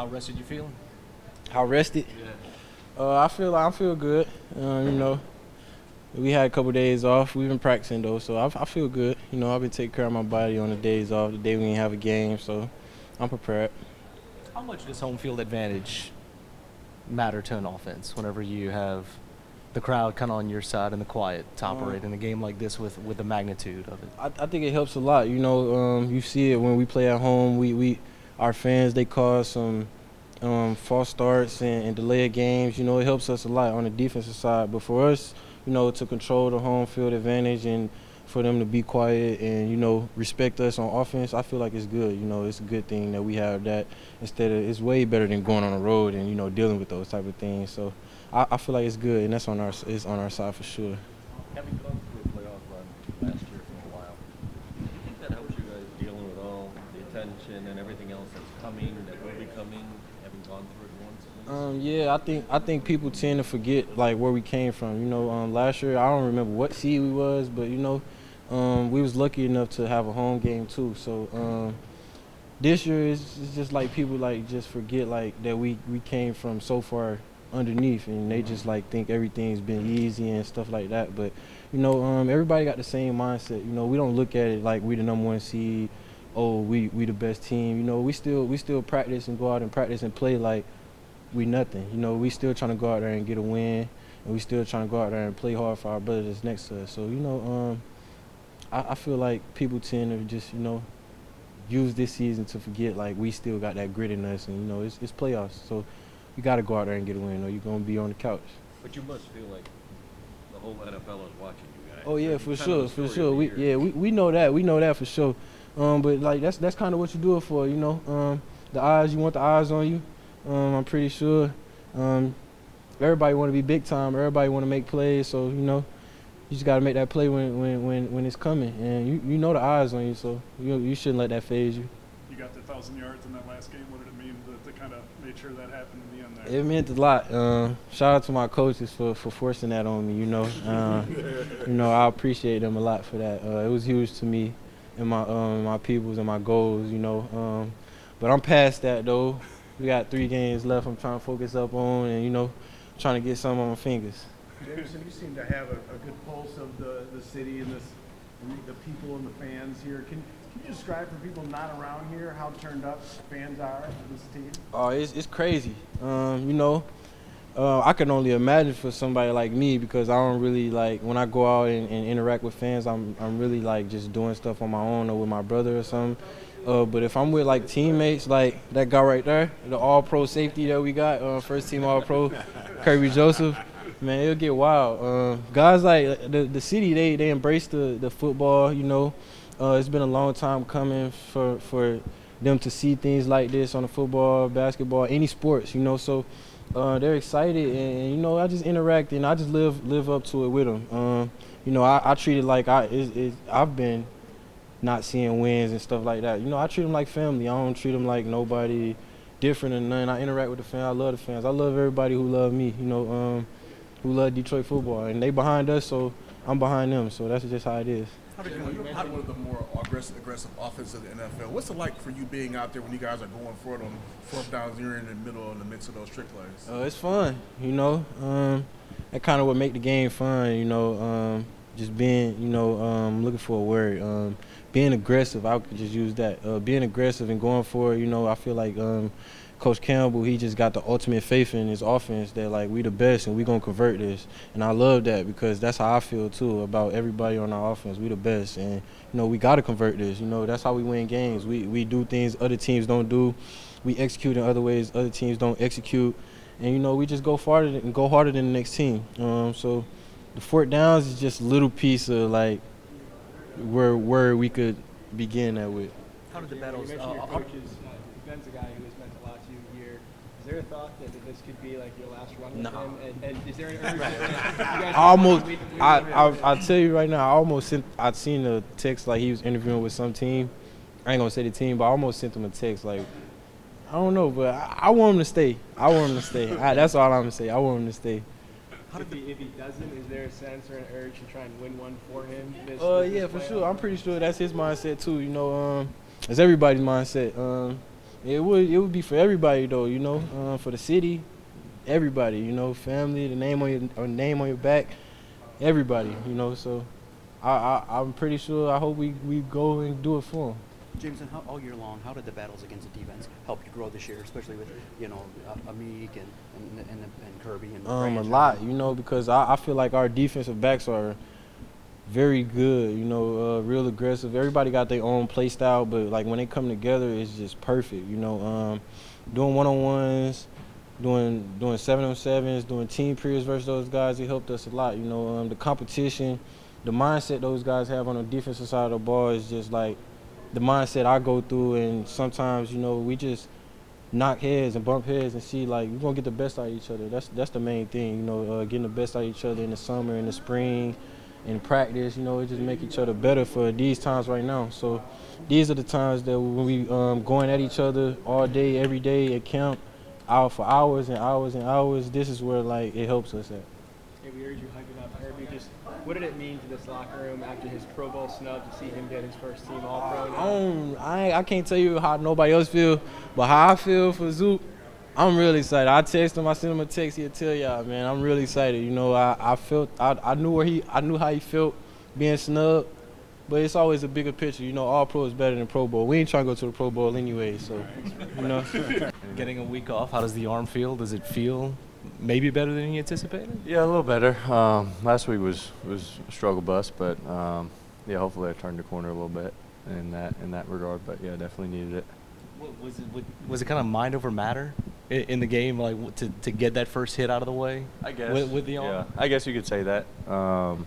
How rested you feeling? How rested? Yeah. I feel good. We had a couple days off. We've been practicing though, so I feel good. I've been taking care of my body on the days off, the day we didn't have a game, so I'm prepared. How much does home field advantage matter to an offense whenever you have the crowd kind of on your side and the quiet to operate in a game like this with the magnitude of it? I think it helps a lot. You see it when we play at home. Our fans, they cause some false starts and delay of games. It helps us a lot on the defensive side. But for us, to control the home field advantage and for them to be quiet and, respect us on offense, I feel like it's good. It's a good thing that we have that instead of – it's way better than going on the road and, dealing with those type of things. So I feel like it's good, and it's on our side for sure. Having gone through a playoff run last year for a while, do you think that helps you guys dealing with all the attention and everything else that's coming, that will be coming, having gone through it once at least? Yeah, I think people tend to forget like where we came from. Last year I don't remember what seed we was, but we was lucky enough to have a home game too. So this year it's just like people like just forget like that we came from so far underneath, and they just like think everything's been easy and stuff like that. But everybody got the same mindset. We don't look at it like we the number one seed. Oh, we the best team. We still practice and go out and practice and play like we nothing. We still trying to go out there and get a win, and we still trying to go out there and play hard for our brothers that's next to us. So I feel like people tend to just use this season to forget like we still got that grit in us, and it's playoffs. So you got to go out there and get a win, or you're gonna be on the couch. But you must feel like the whole NFL is watching you guys. Oh yeah, That's for kind of sure, the for story sure. of the year. We know that. We know that for sure. But like that's kind of what you do it for, The eyes, you want the eyes on you. I'm pretty sure. Everybody want to be big time. Everybody want to make plays. So you just got to make that play when it's coming, and you know the eyes on you. So you shouldn't let that phase you. You got the 1,000 yards in that last game. What did it mean to kind of make sure that happened in the end there? It meant a lot. Shout out to my coaches for forcing that on me. I appreciate them a lot for that. It was huge to me and my peoples and my goals. But I'm past that though. We got 3 games left. I'm trying to focus up on and trying to get some on my fingers. Jameson, you seem to have a good pulse of the city and the people and the fans here. Can you describe for people not around here how turned up fans are for this team? Oh, it's crazy. I can only imagine for somebody like me because I don't really like when I go out and interact with fans. I'm really like just doing stuff on my own or with my brother or something. But if I'm with like teammates like that guy right there, the All-Pro safety that we got, first team All-Pro, Kirby Joseph, man, it'll get wild. Guys like the city, they embrace the football. It's been a long time coming for them to see things like this on the football, basketball, any sports. So they're excited, and I just interact and I just live up to it with them. I treat it like I've been not seeing wins and stuff like that. I treat them like family. I don't treat them like nobody different than none. I interact with the fans. I love the fans. I love everybody who love me. Who love Detroit football, and they behind us, so I'm behind them. So that's just how it is. You're one of the more aggressive offenses of the NFL. What's it like for you being out there when you guys are going for it on 4th downs? You're in the midst of those trick plays. It's fun, That kind of what make the game fun, just being, looking for a word. Being aggressive, I could just use that. Being aggressive and going for it, I feel like Coach Campbell, he just got the ultimate faith in his offense that, like, we the best and we going to convert this. And I love that because that's how I feel, too, about everybody on our offense. We the best. And, we got to convert this. That's how we win games. We do things other teams don't do. We execute in other ways other teams don't execute. And, we just go farther and go harder than the next team. So the 4th downs is just a little piece of, like, where we could begin that with. How did the battles? You mentioned your coaches. Ben's a guy who has meant a lot to you here. Is there a thought that this could be like your last run with him? And is there an urgency? I'll tell you right now. I'd seen a text like he was interviewing with some team. I ain't gonna say the team, but I almost sent him a text like, I don't know, but I want him to stay. That's all I'm gonna say. I want him to stay. If he doesn't, is there a sense or an urge to try and win one for him? Yeah, for sure. I'm pretty sure that's his mindset too. It's everybody's mindset. It would be for everybody though, you know, for the city, everybody, you know, family, the name on your back, everybody, you know. So I'm pretty sure. I hope we go and do it for them. Jameson, all year long, how did the battles against the defense help you grow this year, especially with, you know, Amik and Kirby and A lot, you know, because I feel like our defensive backs are very good, you know, real aggressive. Everybody got their own play style, but like when they come together, it's just perfect, you know. Doing one-on-ones, doing 7-on-7s, doing team periods versus those guys, it helped us a lot, you know. The competition, the mindset those guys have on the defensive side of the ball is just like the mindset I go through, and sometimes, you know, we just knock heads and bump heads and see, like, we're going to get the best out of each other. That's the main thing, you know, getting the best out of each other in the summer, in the spring, in practice, you know, it just make each other better for these times right now. So these are the times that when we going at each other all day, every day at camp, out for hours and hours and hours, this is where, like, it helps us at. Hey, we heard you hyping up Kirby. Just what did it mean to this locker room after his Pro Bowl snub to see him get his first team All-Pro? I can't tell you how nobody else feel, but how I feel for Zook, I'm really excited. I text him, I sent him a text, he'll tell y'all, man, I'm really excited. You know, I knew how he felt being snubbed, but it's always a bigger picture. You know, all pro is better than Pro Bowl. We ain't trying to go to the Pro Bowl anyway, so, you know. Getting a week off, how does the arm feel? Does it feel maybe better than you anticipated? Yeah, a little better. Last week was a struggle bus, but yeah, hopefully I turned the corner a little bit in that regard. But yeah, definitely needed it. Was it kind of mind over matter in the game, like to get that first hit out of the way? I guess with the arm. Yeah, I guess you could say that. A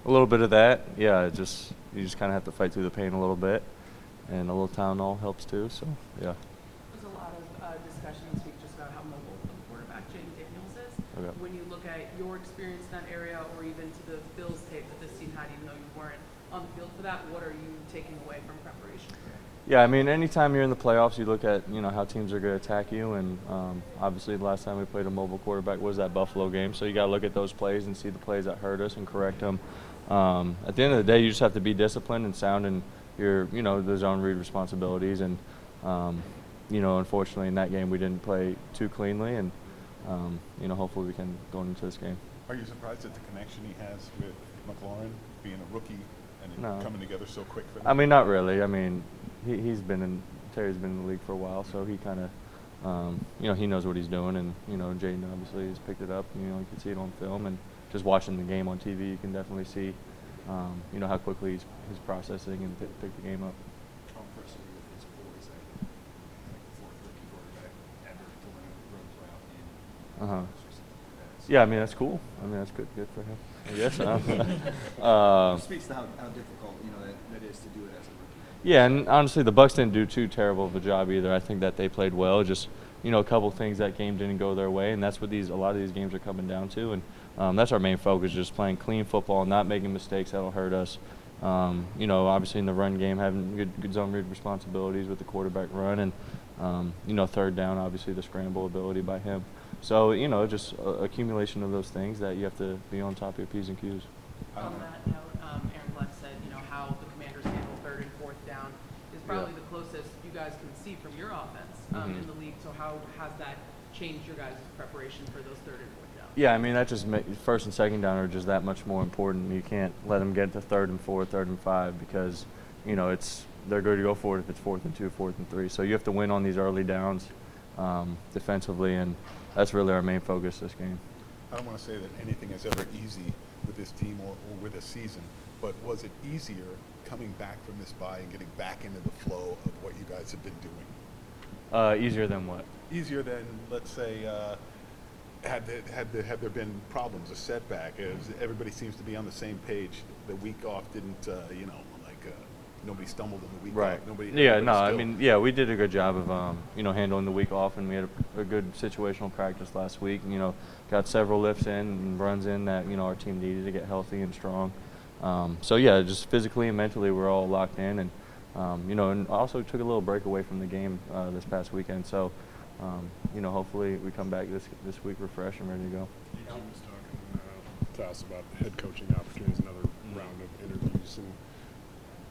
little bit of that. Yeah, you just kind of have to fight through the pain a little bit, and a little Tylenol helps too. So yeah. There's a lot of discussion this week just about how mobile the quarterback Daniels is. Okay. When you look at your experience in that area, or even to the Bills tape that this team had, even though you weren't on the field for that, what are you taking away from preparation? Yeah, I mean, anytime you're in the playoffs, you look at, you know, how teams are going to attack you, and obviously the last time we played a mobile quarterback was that Buffalo game, so you got to look at those plays and see the plays that hurt us and correct them. At the end of the day, you just have to be disciplined and sound in your, you know, the zone read responsibilities, and you know, unfortunately in that game we didn't play too cleanly, and you know, hopefully we can go into this game. Are you surprised at the connection he has with McLaurin, being a rookie and coming together so quick for them? I mean, not really. I mean, Terry's been in the league for a while, so he kind of, you know, he knows what he's doing, and you know, Jaden obviously has picked it up. You know, you can see it on film, and just watching the game on TV, you can definitely see, you know, how quickly he's processing and pick the game up. How impressive with his boys, like the fourth rookie quarterback ever to win a road playoff game. Yeah, I mean, that's cool. I mean, that's good for him, I guess. It speaks to how difficult, you know, that is to do it as a rookie. Yeah, and honestly, the Bucs didn't do too terrible of a job either. I think that they played well. Just, you know, a couple things that game didn't go their way, and that's what a lot of these games are coming down to. And that's our main focus, just playing clean football, not making mistakes that'll hurt us. You know, obviously in the run game, having good zone read responsibilities with the quarterback run, and you know, third down, obviously the scramble ability by him. So, you know, just accumulation of those things that you have to be on top of your P's and Q's. On that note, Aaron Glenn said, you know, how the Commanders handle third and fourth down is probably the closest you guys can see from your offense in the league. So how has that changed your guys' preparation for those third and fourth downs? Yeah, I mean, that just first and second down are just that much more important. You can't let them get to third and four, third and five, because, you know, they're going to go for it if it's 4th and 2, 4th and 3. So you have to win on these early downs defensively, and that's really our main focus this game. I don't want to say that anything is ever easy with this team or with a season, but was it easier coming back from this bye and getting back into the flow of what you guys have been doing? Easier than what? Easier than, let's say, had there been problems, a setback, as everybody seems to be on the same page. The week off didn't, you know, nobody stumbled in the week right. off. I mean, yeah, we did a good job of, you know, handling the week off, and we had a good situational practice last week. You know, got several lifts in and runs in that, you know, our team needed to get healthy and strong. So yeah, just physically and mentally, we're all locked in, and you know, and also took a little break away from the game this past weekend. So, you know, hopefully we come back this week refreshed and ready to go. Jim was talking to us about head coaching opportunities, another round of interviews, and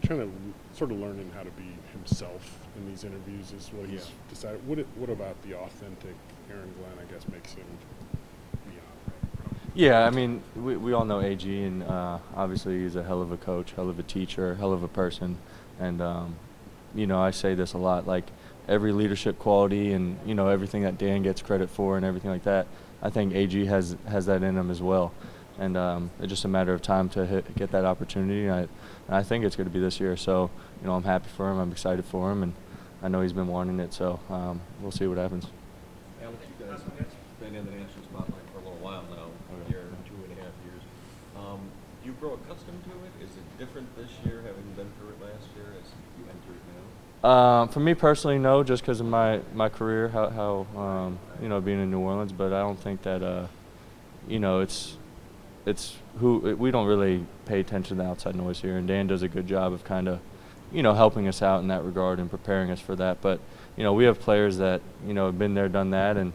trying to sort of learning how to be himself in these interviews is what he's decided. What about the authentic Aaron Glenn, I guess, makes him beyond? Yeah, I mean, we all know AG, and obviously he's a hell of a coach, hell of a teacher, hell of a person. And, you know, I say this a lot, like every leadership quality and, you know, everything that Dan gets credit for and everything like that, I think AG has that in him as well. And it's just a matter of time to get that opportunity. And I think it's going to be this year. So, you know, I'm happy for him. I'm excited for him. And I know he's been wanting it. So we'll see what happens. Alex, you guys have been in the national spotlight for a little while now, a year, 2.5 years. Do you grow accustomed to it? Is it different this year, having been through it last year, as you enter it now? For me personally, no, just because of my career, how you know, being in New Orleans. But I don't think that, you know, we don't really pay attention to the outside noise here, and Dan does a good job of kind of, you know, helping us out in that regard and preparing us for that. But, you know, we have players that, you know, have been there, done that, and,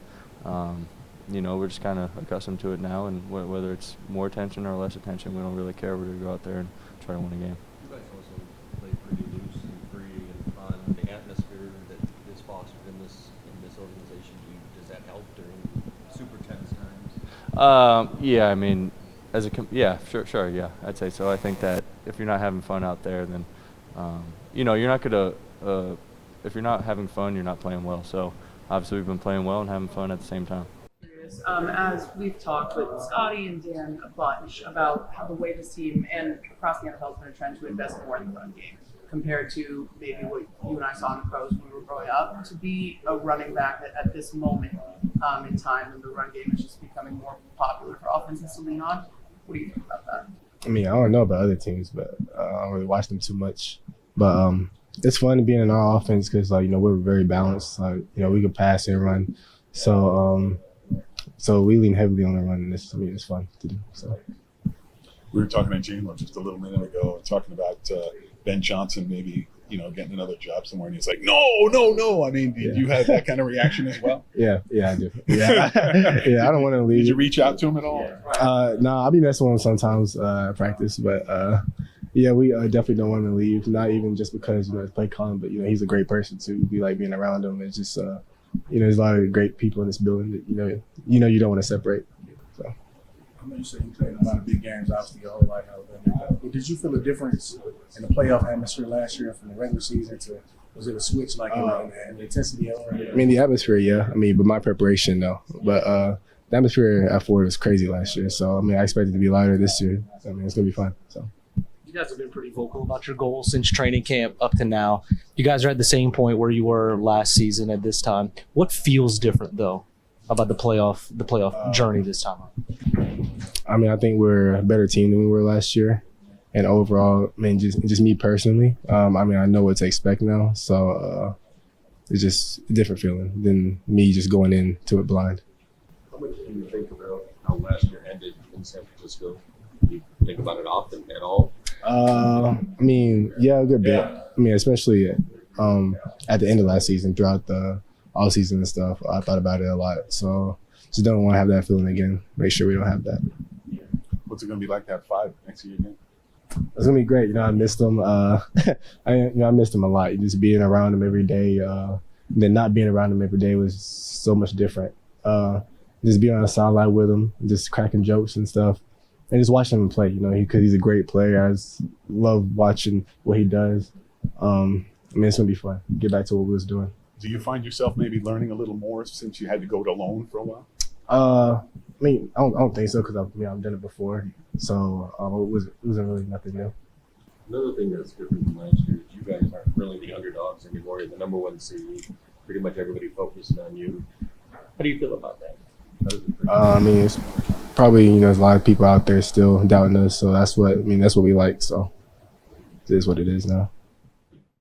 you know, we're just kind of accustomed to it now, and whether it's more attention or less attention, we don't really care. We're going to go out there and try to win a game. You guys also play pretty loose and free and fun. The atmosphere that is fostered in this organization, does that help during super tense times? Yeah, I mean, sure, yeah, I'd say so. I think that if you're not having fun out there, then, you know, you're not going to, if you're not having fun, you're not playing well. So obviously we've been playing well and having fun at the same time. As we've talked with Scotty and Dan a bunch about how the way this team and across the NFL has been a trend to invest more in the run game compared to maybe what you and I saw in the pros when we were growing up. To be a running back at this moment in time when the run game is just becoming more popular for offenses to lean on, what do you think about that? I mean, I don't know about other teams, but I don't really watch them too much. But it's fun being in our offense because, like, you know, we're very balanced. Like, you know, we can pass and run. So we lean heavily on the run, and it's fun to do. So we were talking to Jahmyr just a little minute ago, talking about Ben Johnson maybe, you know, getting another job somewhere, and he's like, no. I mean, did you have that kind of reaction as well? Yeah, I do. Yeah, yeah, I don't want to leave. Did you reach out to him at all? No, I'll be messing with him sometimes at practice, but yeah, we definitely don't want him to leave. Not even just because, you know, it's play calling, but, you know, he's a great person too. We like being around him. It's just you know, there's a lot of great people in this building that you know you don't want to separate. So. I know you said you played a lot of big games, obviously your whole life. But did you feel a difference in the playoff atmosphere last year from the regular season to, was it a switch like in the intensity of it? I mean, the atmosphere, yeah. I mean, but my preparation, no. But the atmosphere at Ford was crazy last year. So, I mean, I expect it to be lighter this year. I mean, it's going to be fun. So. You guys have been pretty vocal about your goals since training camp up to now. You guys are at the same point where you were last season at this time. What feels different, though, about the playoff journey this time? I mean, I think we're a better team than we were last year. And overall, I mean, just me personally, I mean, I know what to expect now. So it's just a different feeling than me just going into it blind. How much do you think about how last year ended in San Francisco? Do you think about it often at all? I mean, yeah, a good bit. I mean, especially at the end of last season, throughout the all season and stuff, I thought about it a lot. So just don't want to have that feeling again. Make sure we don't have that. What's it going to be like to have 5 next year again? It's gonna be great. You know, I missed them. I missed them a lot. Just being around them every day, then not being around them every day was so much different. Just being on the sideline with him, just cracking jokes and stuff, and just watching him play. You know, because he's a great player. I just love watching what he does. I mean, it's gonna be fun. Get back to what we was doing. Do you find yourself maybe learning a little more since you had to go it alone for a while? I mean, I don't think so because I've done it before. So it wasn't really nothing new. Another thing that's different from last year is you guys aren't really the underdogs anymore. You're the number 1 seed. Pretty much everybody focusing on you. How do you feel about that? I mean, it's probably, you know, there's a lot of people out there still doubting us. So that's what we like. So it is what it is now.